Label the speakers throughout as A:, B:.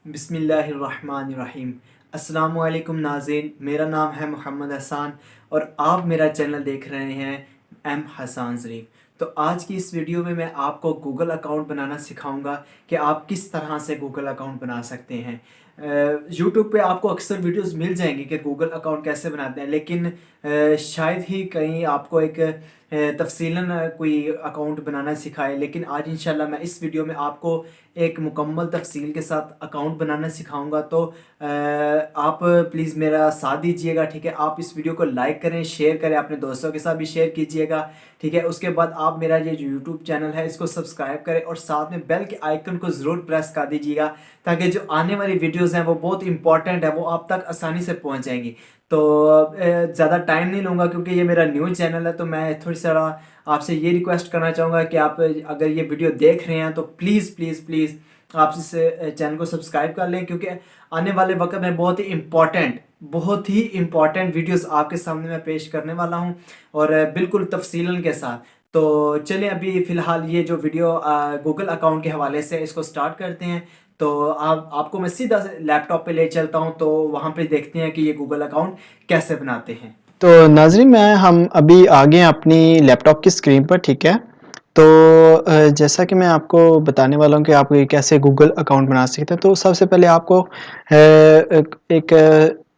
A: बिस्मिल्लाहिर्रहमानिर्रहीम। अस्सलामुअलैकुम नाज़रीन, मेरा नाम है मोहम्मद हसन और आप मेरा चैनल देख रहे हैं एम हसन ज़रीफ। तो आज की इस वीडियो में मैं आपको गूगल अकाउंट बनाना सिखाऊंगा कि आप किस तरह से गूगल अकाउंट बना सकते हैं। यूट्यूब पे आपको अक्सर वीडियोस मिल जाएंगी कि गूगल अकाउंट कैसे बनाते हैं, लेकिन शायद ही कहीं आपको एक तफसीलन कोई अकाउंट बनाना सिखाए। लेकिन आज इंशाल्लाह मैं इस वीडियो में आपको एक मुकम्मल तफसील के साथ अकाउंट बनाना सिखाऊंगा। तो आप प्लीज़ मेरा साथ दीजिएगा, ठीक है। आप इस वीडियो को लाइक करें, शेयर करें, अपने दोस्तों के साथ भी शेयर कीजिएगा, ठीक है। उसके बाद आप मेरा ये जो यूट्यूब चैनल है इसको सब्सक्राइब करें और साथ में बेल के आइकन को ज़रूर प्रेस कर दीजिएगा, ताकि जो आने वाली वीडियोज़ हैं वो बहुत इंपॉर्टेंट है, वो आप तक आसानी से पहुँच जाएंगी। तो ज़्यादा टाइम नहीं लूँगा क्योंकि ये मेरा न्यूज़ चैनल है। तो मैं थोड़ी सा आपसे ये रिक्वेस्ट करना चाहूँगा कि आप अगर ये वीडियो देख रहे हैं तो प्लीज़ प्लीज़ प्लीज़ आप इस चैनल को सब्सक्राइब कर लें, क्योंकि आने वाले वक्त में बहुत ही इम्पॉर्टेंट वीडियोस आपके सामने मैं पेश करने वाला हूं, और बिल्कुल तफसीलन के साथ। तो चलें अभी फ़िलहाल ये जो वीडियो गूगल अकाउंट के हवाले से इसको स्टार्ट करते हैं। तो आपको मैं सीधा लैपटॉप पे ले चलता हूं, तो वहां पे देखते हैं कि ये गूगल अकाउंट कैसे बनाते हैं।
B: तो नाज़रीन मैं हम अभी आ गए हैं अपनी लैपटॉप की स्क्रीन पर, ठीक है। तो जैसा कि मैं आपको बताने वाला हूँ कि आप ये कैसे गूगल अकाउंट बना सकते हैं। तो सबसे पहले आपको एक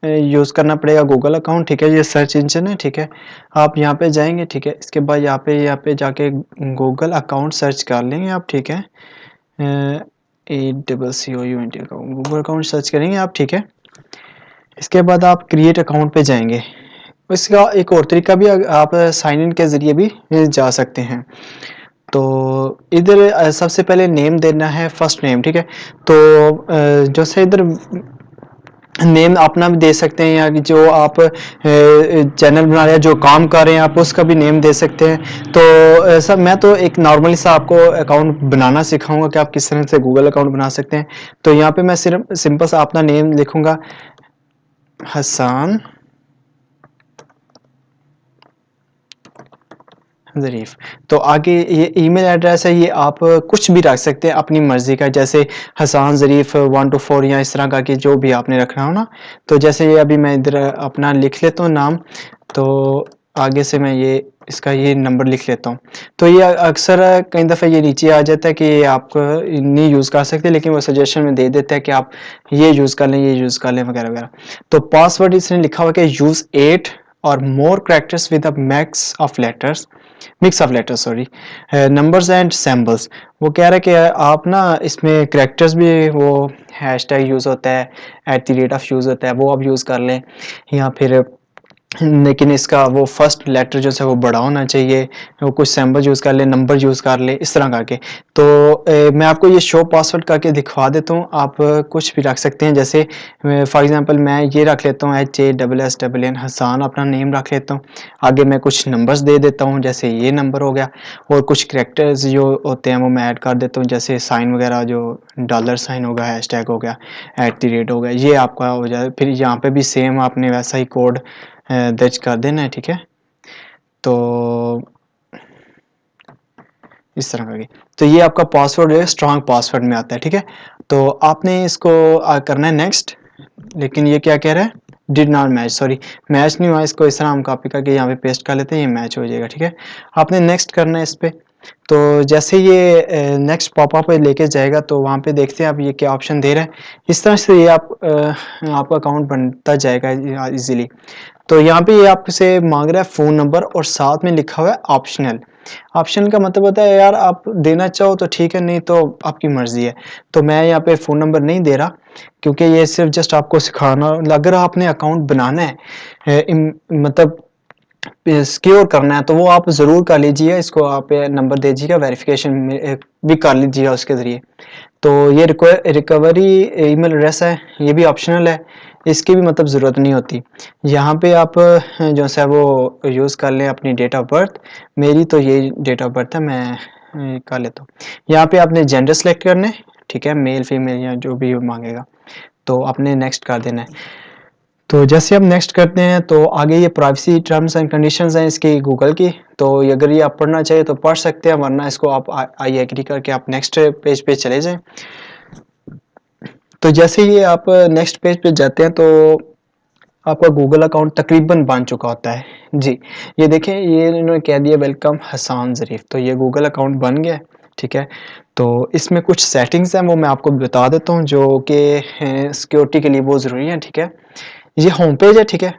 B: यूज़ करना पड़ेगा गूगल अकाउंट, ठीक है। ये सर्च इंजन है, ठीक है। आप यहाँ पे जाएंगे, ठीक है। इसके बाद यहाँ पे जाके गूगल अकाउंट सर्च कर लेंगे आप, ठीक है। ACCOUNT गूगल अकाउंट सर्च करेंगे आप, ठीक है। इसके बाद आप क्रिएट अकाउंट पे जाएंगे। इसका एक और तरीका भी, आप साइन इन के ज़रिए भी जा सकते हैं। तो इधर सबसे पहले नेम देना है, फर्स्ट नेम, ठीक है। तो जैसे इधर नेम अपना भी दे सकते हैं, या जो आप चैनल बना रहे हैं, जो काम कर रहे हैं आप उसका भी नेम दे सकते हैं। तो सब मैं तो एक नॉर्मली सा आपको अकाउंट बनाना सिखाऊंगा कि आप किस तरह से गूगल अकाउंट बना सकते हैं। तो यहाँ पे मैं सिर्फ सिंपल सा अपना नेम लिखूंगा, हसन ज़रीफ। तो आगे ये ईमेल एड्रेस है, ये आप कुछ भी रख सकते हैं अपनी मर्ज़ी का, जैसे हसन ज़रीफ 1 to 4 या इस तरह का कि जो भी आपने रखना हो ना। तो जैसे ये अभी मैं इधर अपना लिख लेता हूँ नाम, तो आगे से मैं ये इसका ये नंबर लिख लेता हूँ। तो ये अक्सर कई दफ़ा ये नीचे आ जाता है कि आप नहीं यूज़ कर सकते, लेकिन वो सजेशन में दे देता है कि आप ये यूज़ कर लें, ये यूज़ कर लें वगैरह वगैरह। तो पासवर्ड इसने लिखा हुआ कि यूज़ 8 और more characters with a mix of letters, sorry, numbers and symbols. वो कह रहा है कि आप ना इसमें कैरेक्टर्स भी, वो हैशटैग यूज़ होता है, @ यूज़ होता है, वो आप यूज़ कर लें, या फिर लेकिन इसका वो फर्स्ट लेटर जो है वो बड़ा होना चाहिए। वो कुछ सिंबल यूज़ कर ले, नंबर यूज़ कर ले, इस तरह करके। तो मैं आपको ये शो पासवर्ड करके दिखवा देता हूँ, आप कुछ भी रख सकते हैं। जैसे फॉर एग्जांपल मैं ये रख लेता हूँ HASSAN हसान, अपना नेम रख लेता हूँ। आगे मैं कुछ नंबर्स दे देता हूँ, जैसे ये नंबर हो गया, और कुछ कैरेक्टर्स जो होते हैं वो मैं ऐड कर देता हूँ, जैसे साइन वगैरह, जो डॉलर साइन होगा, हैशटैग हो गया, @ हो गया, ये आपका हो जाए। फिर यहाँ पे भी सेम आपने वैसा ही कोड दर्ज कर देना है, ठीक है। तो इस तरह करके, तो ये आपका पासवर्ड है, स्ट्रॉन्ग पासवर्ड में आता है, ठीक है। तो आपने इसको करना है नेक्स्ट। लेकिन ये क्या कह रहा है, did not match, sorry match नहीं हुआ। इसको इस तरह हम कॉपी करके यहाँ पे पेस्ट कर लेते हैं, ये मैच हो जाएगा, ठीक है। आपने नेक्स्ट करना है इस पे। तो जैसे ये नेक्स्ट पॉपअप पे लेके जाएगा, तो वहाँ पे देखते हैं आप ये क्या ऑप्शन दे रहा है। इस तरह से ये आपका अकाउंट बनता जाएगा इजीली। तो यहाँ पे ये आपसे मांग रहा है फ़ोन नंबर, और साथ में लिखा हुआ है ऑप्शनल। ऑप्शनल का मतलब होता है यार, आप देना चाहो तो ठीक है, नहीं तो आपकी मर्ज़ी है। तो मैं यहाँ पे फ़ोन नंबर नहीं दे रहा, क्योंकि ये सिर्फ जस्ट आपको सिखाना। अगर आपने अकाउंट बनाना है, मतलब सिक्योर करना है, तो वो आप ज़रूर कर लीजिए। इसको आप नंबर दीजिएगा, वेरिफिकेशन में भी कर लीजिएगा उसके ज़रिए। तो ये रिकवरी ईमेल एड्रेस है, ये भी ऑप्शनल है, इसकी भी मतलब ज़रूरत नहीं होती। यहाँ पे आप जो है वो यूज़ कर लें अपनी डेट ऑफ बर्थ। मेरी तो ये डेट ऑफ बर्थ है, मैं कर लेता हूँ। यहाँ पे आपने जेंडर सेलेक्ट करना है, ठीक है, मेल फीमेल या जो भी मांगेगा। तो आपने नेक्स्ट कर देना है। तो जैसे हम नेक्स्ट करते हैं, तो आगे ये प्राइवेसी टर्म्स एंड कंडीशंस हैं इसकी गूगल की। तो अगर ये आप पढ़ना चाहिए तो पढ़ सकते हैं, वरना इसको आप आई एग्री करके आप नेक्स्ट पेज पे चले जाएं। तो जैसे ही आप नेक्स्ट पेज पे जाते हैं तो आपका गूगल अकाउंट तकरीबन बन चुका होता है जी। ये देखें, ये इन्होंने कह दिया वेलकम हसान ज़रीफ, तो ये गूगल अकाउंट बन गया, ठीक है। तो इसमें कुछ सेटिंग्स हैं, वो मैं आपको बता देता हूँ जो कि सिक्योरिटी के लिए बहुत ज़रूरी है, ठीक है। ये होम पेज है, ठीक है।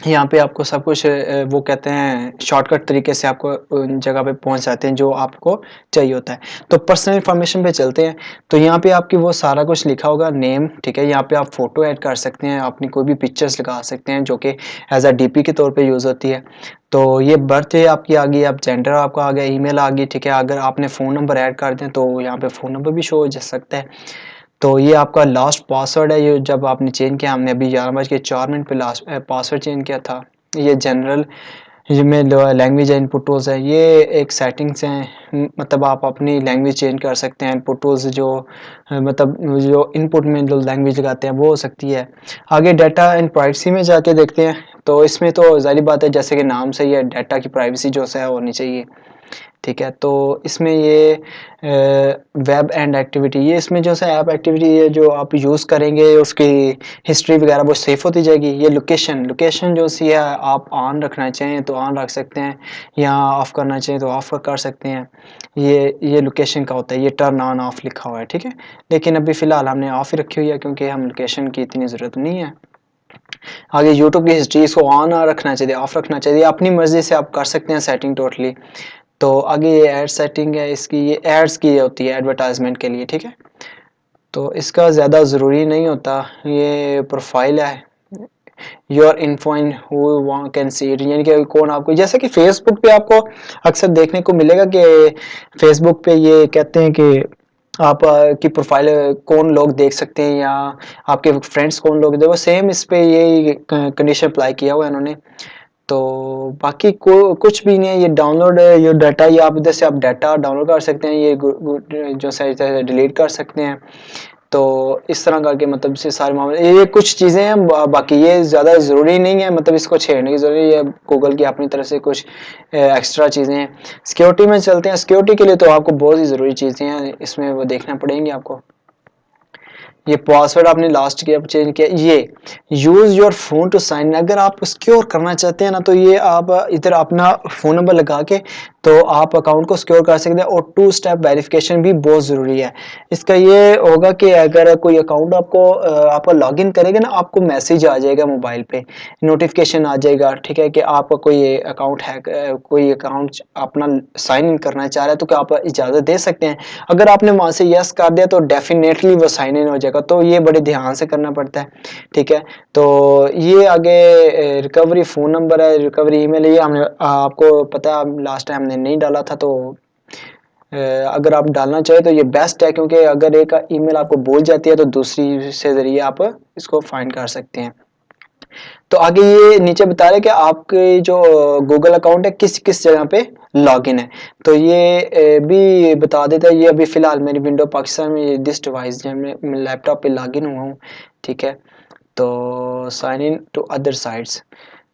B: यहाँ पे आपको सब कुछ वो कहते हैं शॉर्टकट तरीके से आपको उन जगह पे पहुँच जाते हैं जो आपको चाहिए होता है। तो पर्सनल इन्फॉर्मेशन पे चलते हैं। तो यहाँ पे आपकी वो सारा कुछ लिखा होगा, नेम, ठीक है। यहाँ पे आप फ़ोटो ऐड कर सकते हैं, अपनी कोई भी पिक्चर्स लगा सकते हैं जो कि एज़ अ डीपी के तौर पे यूज़ होती है। तो ये बर्थडे आपकी आ गई, अब जेंडर आपका आ गया, ईमेल आ गई, ठीक है। अगर आपने फ़ोन नंबर ऐड कर दें तो यहाँ पे फ़ोन नंबर भी शो हो जा सकता है। तो ये आपका लास्ट पासवर्ड है, ये जब आपने चेंज किया, हमने अभी 11:04 पे लास्ट पासवर्ड चेंज किया था। ये जनरल ये में लैंग्वेज इनपुट टूल्स है, ये एक सेटिंग्स हैं, मतलब आप अपनी लैंग्वेज चेंज कर सकते हैं। इनपुट टूल्स जो मतलब जो इनपुट में जो लैंग्वेज लगाते हैं वो हो सकती है। आगे डाटा एंड प्राइवेसी में जाके देखते हैं, तो इसमें तो ज़ाहिर बात है जैसे कि नाम से ही है, डाटा की प्राइवेसी जो है होनी चाहिए, ठीक है। तो इसमें ये वेब एंड एक्टिविटी, ये इसमें जो है ऐप एक्टिविटी है जो आप यूज़ करेंगे उसकी हिस्ट्री वगैरह वो सेव होती जाएगी। ये लोकेशन जो सी है आप ऑन रखना चाहें तो ऑन रख सकते हैं, या ऑफ़ करना चाहें तो ऑफ़ कर सकते हैं। ये लोकेशन का होता है, ये टर्न ऑन ऑफ लिखा हुआ है, ठीक है। लेकिन अभी फ़िलहाल हमने ऑफ़ ही रखी हुई है क्योंकि हम लोकेशन की इतनी ज़रूरत नहीं है। आगे यूट्यूब की हिस्ट्री, इसको ऑन रखना चाहिए, ऑफ़ रखना चाहिए, अपनी मर्ज़ी से आप कर सकते हैं सेटिंग टोटली। तो आगे ये ऐड सेटिंग है इसकी, ये एड्स की होती है एडवर्टाइजमेंट के लिए, ठीक है। तो इसका ज़्यादा ज़रूरी नहीं होता। ये प्रोफाइल है, your info and who can see it, यानी कि कौन आपको, जैसे कि फेसबुक पे आपको अक्सर देखने को मिलेगा कि फेसबुक पे ये कहते हैं कि आप की प्रोफाइल कौन लोग देख सकते हैं या आपके फ्रेंड्स कौन लोग देखो, सेम इस पे यही कंडीशन अप्लाई किया हुआ है इन्होंने। तो बाकी को कुछ भी नहीं है, ये डाउनलोड ये डाटा, ये आप इधर से आप डाटा डाउनलोड कर सकते हैं, ये जो साइट है डिलीट कर सकते हैं। तो इस तरह करके मतलब से सारे मामले, ये कुछ चीज़ें हैं, बाकी ये ज़्यादा ज़रूरी नहीं है, मतलब इसको छेड़ने की ज़रूरत है, गूगल की अपनी तरफ से कुछ एक्स्ट्रा चीज़ें हैं। सिक्योरिटी में चलते हैं, सिक्योरिटी के लिए तो आपको बहुत ही ज़रूरी चीज़ें हैं, इसमें वो देखना पड़ेंगी आपको। ये पासवर्ड आपने लास्ट के अब चेंज किया, ये use your phone to sign in, अगर आप सिक्योर करना चाहते हैं ना तो ये आप इधर अपना फ़ोन नंबर लगा के तो आप अकाउंट को सिक्योर कर सकते हैं, और 2 स्टेप वेरिफिकेशन भी बहुत ज़रूरी है। इसका ये होगा कि अगर कोई अकाउंट आपको आपका लॉगिन करेगा ना, आपको मैसेज आ जाएगा मोबाइल पे, नोटिफिकेशन आ जाएगा, ठीक है, कि आपका कोई अकाउंट हैक कोई अकाउंट अपना साइन इन करना चाह रहा है तो क्या आप इजाज़त दे सकते हैं। अगर आपने वहाँ से यस कर दिया तो डेफिनेटली वो साइन इन हो जाएगा, तो ये बड़े ध्यान से करना पड़ता है, ठीक है। तो ये आगे रिकवरी फ़ोन नंबर है, रिकवरी ईमेल है, ये हमने आपको पता है लास्ट टाइम हमने नहीं डाला था, तो अगर आप डालना चाहें तो ये बेस्ट है, क्योंकि अगर एक ईमेल आपको भूल जाती है तो दूसरी से ज़रिए आप इसको फाइंड कर सकते हैं। तो आगे ये नीचे बता रहे हैं कि आपके जो गूगल अकाउंट है किस किस जगह पे लॉगिन है, तो ये भी बता देता है। ये अभी फ़िलहाल मेरी विंडो पाकिस्तान में दिस डिवाइस जब मैं लैपटॉप पे लॉगिन हुआ हूँ, ठीक है। तो sign in to other sites,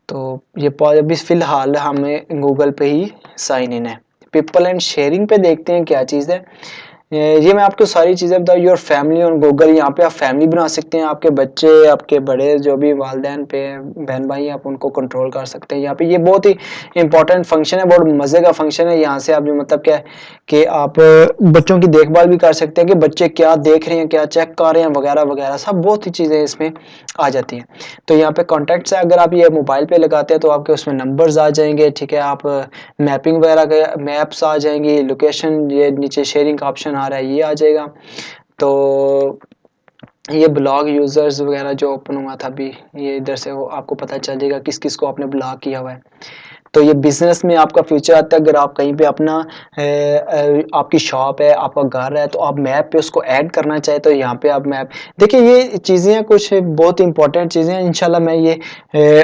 B: तो ये अभी फ़िलहाल हमें गूगल पे ही साइन इन है। पीपल एंड शेयरिंग पे देखते हैं क्या चीज़ है। ये मैं आपको सारी चीज़ें बताऊँ, योर फैमिली ऑन गूगल, यहाँ पे आप फैमिली बना सकते हैं, आपके बच्चे, आपके बड़े जो भी वालिदैन पे बहन भाई, आप उनको कंट्रोल कर सकते हैं। यहाँ पे ये बहुत ही इंपॉर्टेंट फंक्शन है, बहुत मज़े का फंक्शन है। यहाँ से आप जो मतलब क्या है कि आप बच्चों की देखभाल भी कर सकते हैं कि बच्चे क्या देख रहे हैं, क्या चेक कर रहे हैं, वगैरह वगैरह, सब बहुत ही चीज़ें इसमें आ जाती हैं। तो यहाँ पे कॉन्टैक्ट्स है, अगर आप ये मोबाइल पे लगाते हैं तो आपके उसमें नंबर्स आ जाएंगे, ठीक है। आप मैपिंग वगैरह के मैप्स आ जाएंगी, लोकेशन, ये नीचे शेयरिंग का ऑप्शन आ रहा है ये आ जाएगा। तो ये ब्लॉग यूज़र्स वगैरह जो ओपन हुआ था अभी, ये इधर से वो आपको पता चल जाएगा किस किस को आपने ब्लॉक किया हुआ है। तो ये बिज़नेस में आपका फ्यूचर आता है, अगर आप कहीं पे अपना आपकी शॉप है, आपका घर है, तो आप मैप पे उसको ऐड करना चाहे तो यहाँ पे आप मैप देखिए, ये चीज़ें कुछ बहुत इंपॉर्टेंट चीज़ें हैं। इंशाल्लाह मैं ये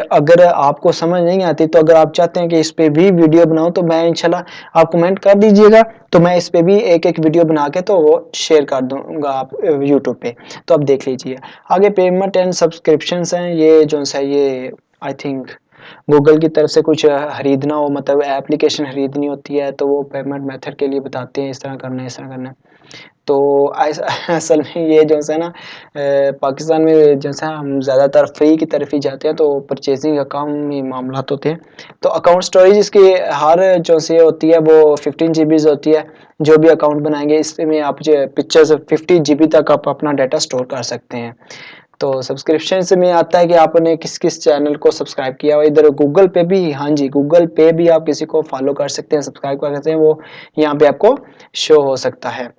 B: अगर आपको समझ नहीं आती तो अगर आप चाहते हैं कि इस पे भी वीडियो बनाऊँ तो मैं इंशाल्लाह आप कमेंट कर दीजिएगा, तो मैं इस पे भी एक-एक वीडियो बना के तो वो शेयर कर दूँगा आप यूट्यूब पे, तो आप देख लीजिए। आगे पेमेंट एंड सब्सक्रिप्शंस हैं, ये जो-सा ये आई थिंक गूगल की तरफ से कुछ खरीदना हो, मतलब एप्लीकेशन खरीदनी होती है तो वो पेमेंट मेथड के लिए बताते हैं, इस तरह करना है, इस तरह करना है। तो असल में ये जो है ना पाकिस्तान में जो है हम ज़्यादातर फ्री की तरफ ही जाते हैं, तो परचेजिंग का काम ही मामलात होते हैं। तो अकाउंट स्टोरेज इसकी हर जो से होती है वो 15 जीबीज़ होती है। जो भी अकाउंट बनाएंगे इसमें आप जो पिक्चर्स 50 जीबी तक आप अपना डाटा स्टोर कर सकते हैं। तो सब्सक्रिप्शन से में आता है कि आपने किस किस चैनल को सब्सक्राइब किया हुआ। इधर गूगल पे भी, हाँ जी, गूगल पे भी आप किसी को फॉलो कर सकते हैं, सब्सक्राइब कर सकते हैं, वो यहाँ पे आपको शो हो सकता है।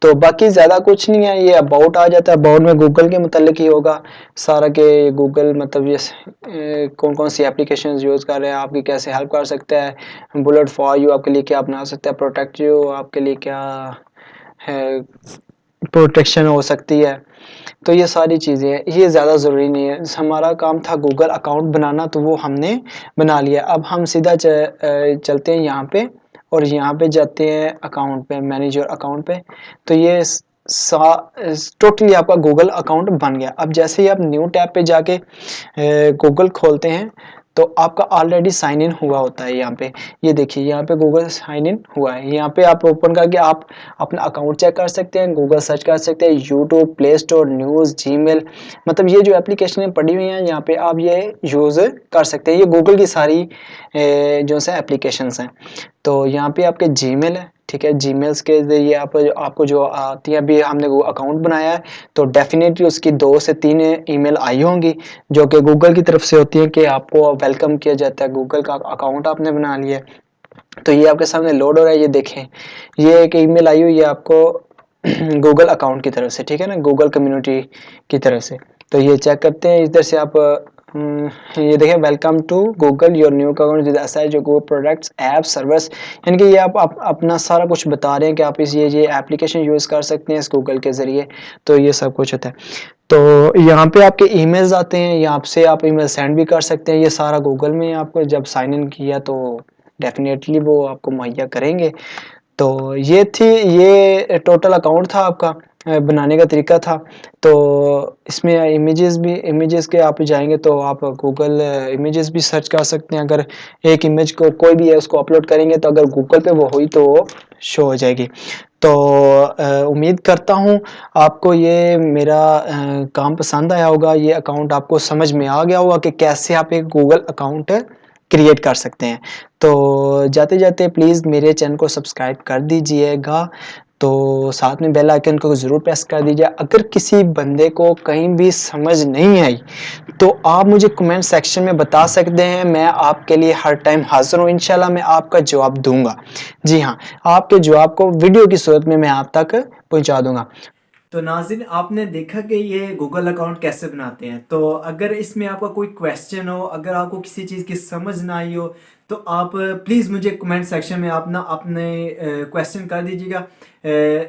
B: तो बाकी ज़्यादा कुछ नहीं है, ये अबाउट आ जाता है। अबाउट में गूगल के मतलब ही होगा सारा, के गूगल मतलब ये कौन कौन सी एप्लीकेशन यूज़ कर रहे हैं, आपकी कैसे हेल्प कर सकता है, बुलेट फॉर यू आपके लिए क्या बना सकता है, प्रोटेक्ट यू आपके लिए क्या है, प्रोटेक्शन हो सकती है। तो ये सारी चीज़ें हैं, ये ज़्यादा ज़रूरी नहीं है। हमारा काम था गूगल अकाउंट बनाना, तो वो हमने बना लिया। अब हम सीधा चलते हैं यहाँ पे और यहाँ पे जाते हैं अकाउंट पे, मैनेज योर अकाउंट पे। तो ये टोटली आपका गूगल अकाउंट बन गया। अब जैसे ही आप न्यू टैब पे जाके गूगल खोलते हैं तो आपका ऑलरेडी साइन इन हुआ होता है। यहाँ पे ये देखिए, यहाँ पे गूगल साइन इन हुआ है। यहाँ पे आप ओपन करके आप अपना अकाउंट चेक कर सकते हैं, गूगल सर्च कर सकते हैं, YouTube, play store, news, Gmail, मतलब ये जो एप्लीकेशनें पड़ी हुई हैं यहाँ पे आप ये यूज़ कर सकते हैं। ये गूगल की सारी जो है एप्लीकेशंस हैं। तो यहाँ पे आपके जीमेल है, ठीक है, जीमेल्स के ज़रिए आपको जो आती है, अभी हमने वो अकाउंट बनाया है तो डेफिनेटली उसकी 2 से 3 ईमेल आई होंगी जो कि गूगल की तरफ से होती है कि आपको वेलकम किया जाता है, गूगल का अकाउंट आपने बना लिया है। तो ये आपके सामने लोड हो रहा है, ये देखें, ये एक ईमेल आई हुई है आपको गूगल अकाउंट की तरफ से, ठीक है ना, गूगल कम्युनिटी की तरफ से। तो ये चेक करते हैं, इधर से आप ये देखें, welcome to Google your new account with aside your Google products app service, यानी कि ये आप अपना सारा कुछ बता रहे हैं कि आप इस ये एप्लीकेशन यूज़ कर सकते हैं इस गूगल के ज़रिए। तो ये सब कुछ होता है। तो यहाँ पे आपके ईमेल्स आते हैं, यहाँ से आप ईमेल सेंड भी कर सकते हैं। ये सारा गूगल में आपको जब साइन इन किया तो डेफिनेटली वो आपको मुहैया करेंगे। तो ये टोटल अकाउंट था आपका, बनाने का तरीका था। तो इसमें इमेजेस के आप जाएंगे तो आप गूगल इमेजेस भी सर्च कर सकते हैं। अगर एक इमेज को कोई भी है उसको अपलोड करेंगे तो अगर गूगल पे वो हुई तो वो शो हो जाएगी। तो उम्मीद करता हूँ आपको ये मेरा काम पसंद आया होगा, ये अकाउंट आपको समझ में आ गया होगा कि कैसे आप एक गूगल अकाउंट क्रिएट कर सकते हैं। तो जाते जाते प्लीज़ मेरे चैनल को सब्सक्राइब कर दीजिएगा, तो साथ में बेल आइकन को ज़रूर प्रेस कर दीजिए। अगर किसी बंदे को कहीं भी समझ नहीं आई तो आप मुझे कमेंट सेक्शन में बता सकते हैं, मैं आपके लिए हर टाइम हाज़िर हूँ। इंशाल्लाह मैं आपका जवाब दूंगा। जी हाँ, आपके जवाब को वीडियो की सूरत में मैं आप तक पहुँचा दूंगा।
A: तो नाज़रीन, आपने देखा कि ये गूगल अकाउंट कैसे बनाते हैं। तो अगर इसमें आपका कोई क्वेश्चन हो, अगर आपको किसी चीज़ की समझ ना आई हो, तो आप प्लीज़ मुझे कमेंट सेक्शन में आप ना अपने क्वेश्चन कर दीजिएगा।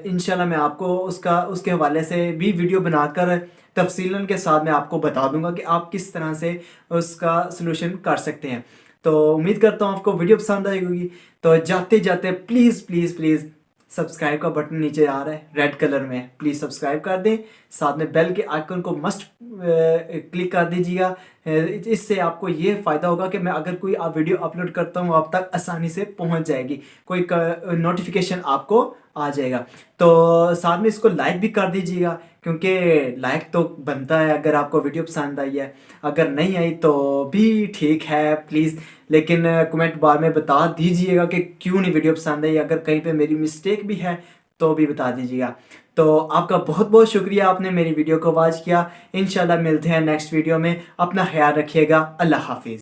A: इंशाल्लाह मैं आपको उसके हवाले से भी वीडियो बनाकर तफसीलन के साथ मैं आपको बता दूंगा कि आप किस तरह से उसका सलूशन कर सकते हैं। तो उम्मीद करता हूँ आपको वीडियो पसंद आई होगी। तो जाते जाते प्लीज़ प्लीज़ प्लीज़ सब्सक्राइब का बटन नीचे आ रहा है रेड कलर में, प्लीज़ सब्सक्राइब कर दें। साथ में बेल के आइकन को मस्ट क्लिक कर दीजिएगा। इससे आपको ये फ़ायदा होगा कि मैं अगर कोई वीडियो अपलोड करता हूँ आप तक आसानी से पहुँच जाएगी, कोई नोटिफिकेशन आपको आ जाएगा। तो साथ में इसको लाइक भी कर दीजिएगा, क्योंकि लाइक तो बनता है अगर आपको वीडियो पसंद आई है। अगर नहीं आई तो भी ठीक है प्लीज़, लेकिन कमेंट बार में बता दीजिएगा कि क्यों नहीं वीडियो पसंद आई। अगर कहीं पे मेरी मिस्टेक भी है तो भी बता दीजिएगा। तो आपका बहुत बहुत शुक्रिया, आपने मेरी वीडियो को वॉच किया। इंशाल्लाह मिलते हैं नेक्स्ट वीडियो में। अपना ख्याल रखिएगा। अल्लाह हाफिज़।